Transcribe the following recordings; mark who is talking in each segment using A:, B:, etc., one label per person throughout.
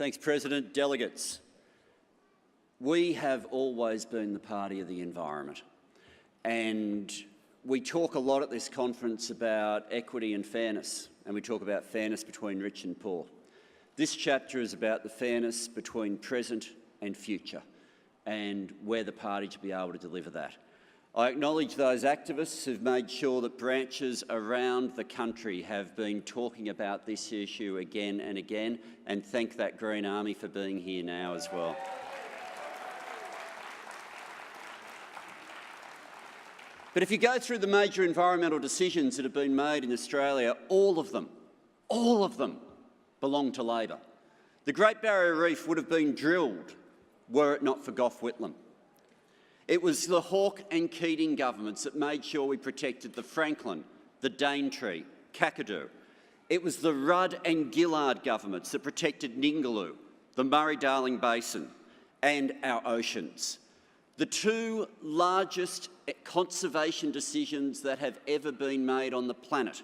A: Thanks, President. Delegates, we have always been the party of the environment, and we talk a lot at this conference about equity and fairness, and we talk about fairness between rich and poor. This chapter is about the fairness between present and future, and we're the party to be able to deliver that. I acknowledge those activists who've made sure that branches around the country have been talking about this issue again and again, and thank that Green Army for being here now as well. But if you go through the major environmental decisions that have been made in Australia, all of them belong to Labor. The Great Barrier Reef would have been drilled were it not for Gough Whitlam. It was the Hawke and Keating governments that made sure we protected the Franklin, the Daintree, Kakadu. It was the Rudd and Gillard governments that protected Ningaloo, the Murray-Darling Basin, and our oceans. The two largest conservation decisions that have ever been made on the planet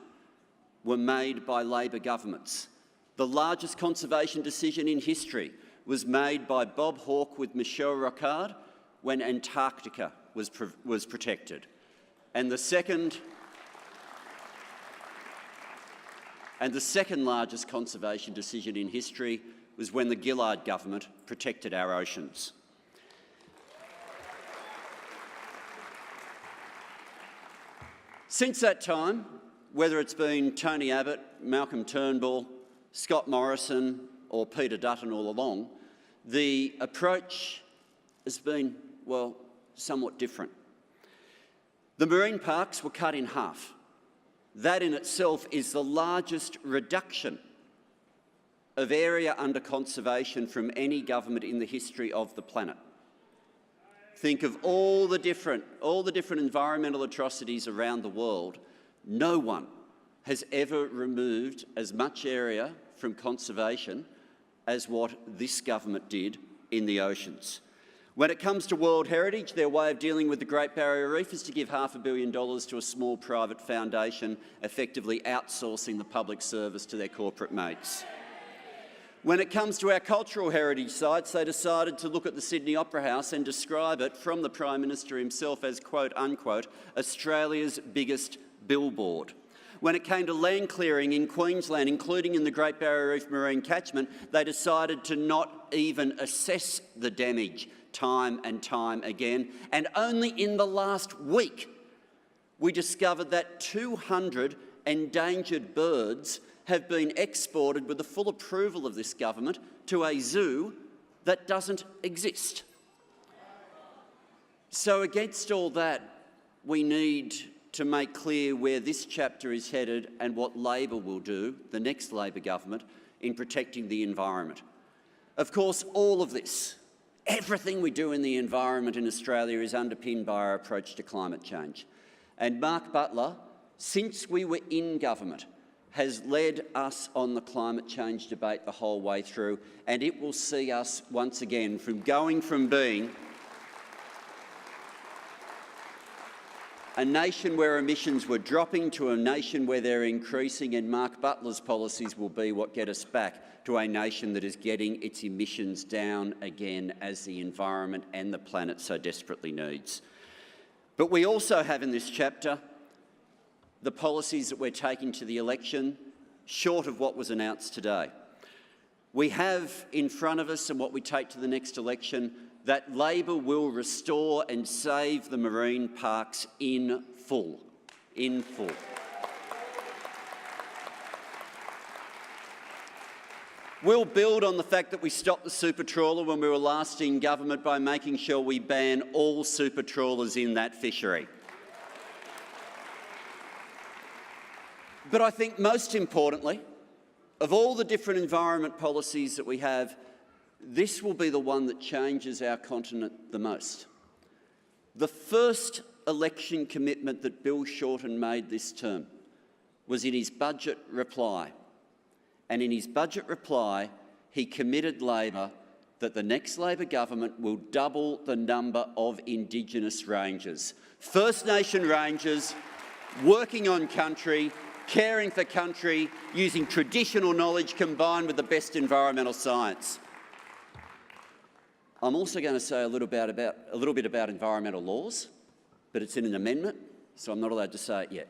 A: were made by Labor governments. The largest conservation decision in history was made by Bob Hawke with Michel Rocard when Antarctica was protected. And the second largest conservation decision in history was when the Gillard government protected our oceans. Since that time, whether it's been Tony Abbott, Malcolm Turnbull, Scott Morrison or Peter Dutton all along, the approach has been, well, somewhat different. The marine parks were cut in half. That in itself is the largest reduction of area under conservation from any government in the history of the planet. Think of all the different environmental atrocities around the world. No one has ever removed as much area from conservation as what this government did in the oceans. When it comes to World Heritage, their way of dealing with the Great Barrier Reef is to give $500 million to a small private foundation, effectively outsourcing the public service to their corporate mates. When it comes to our cultural heritage sites, they decided to look at the Sydney Opera House and describe it from the Prime Minister himself as, quote unquote, Australia's biggest billboard. When it came to land clearing in Queensland, including in the Great Barrier Reef marine catchment, they decided to not even assess the damage time and time again. And only in the last week, we discovered that 200 endangered birds have been exported with the full approval of this government to a zoo that doesn't exist. So against all that, we need to make clear where this chapter is headed and what Labor will do, the next Labor government, in protecting the environment. Of course, all of this, everything we do in the environment in Australia is underpinned by our approach to climate change. And Mark Butler, since we were in government, has led us on the climate change debate the whole way through, and it will see us once again going from being a nation where emissions were dropping to a nation where they're increasing, and Mark Butler's policies will be what get us back to a nation that is getting its emissions down again as the environment and the planet so desperately needs. But we also have in this chapter the policies that we're taking to the election short of what was announced today. We have in front of us, and what we take to the next election, that Labor will restore and save the marine parks in full. In full. We'll build on the fact that we stopped the super trawler when we were last in government by making sure we ban all super trawlers in that fishery. But I think most importantly, of all the different environment policies that we have, this will be the one that changes our continent the most. The first election commitment that Bill Shorten made this term was in his budget reply. And in his budget reply, he committed Labor that the next Labor government will double the number of Indigenous rangers. First Nation rangers working on country, caring for country, using traditional knowledge combined with the best environmental science. I'm also going to say a little bit about environmental laws, but it's in an amendment, so I'm not allowed to say it yet.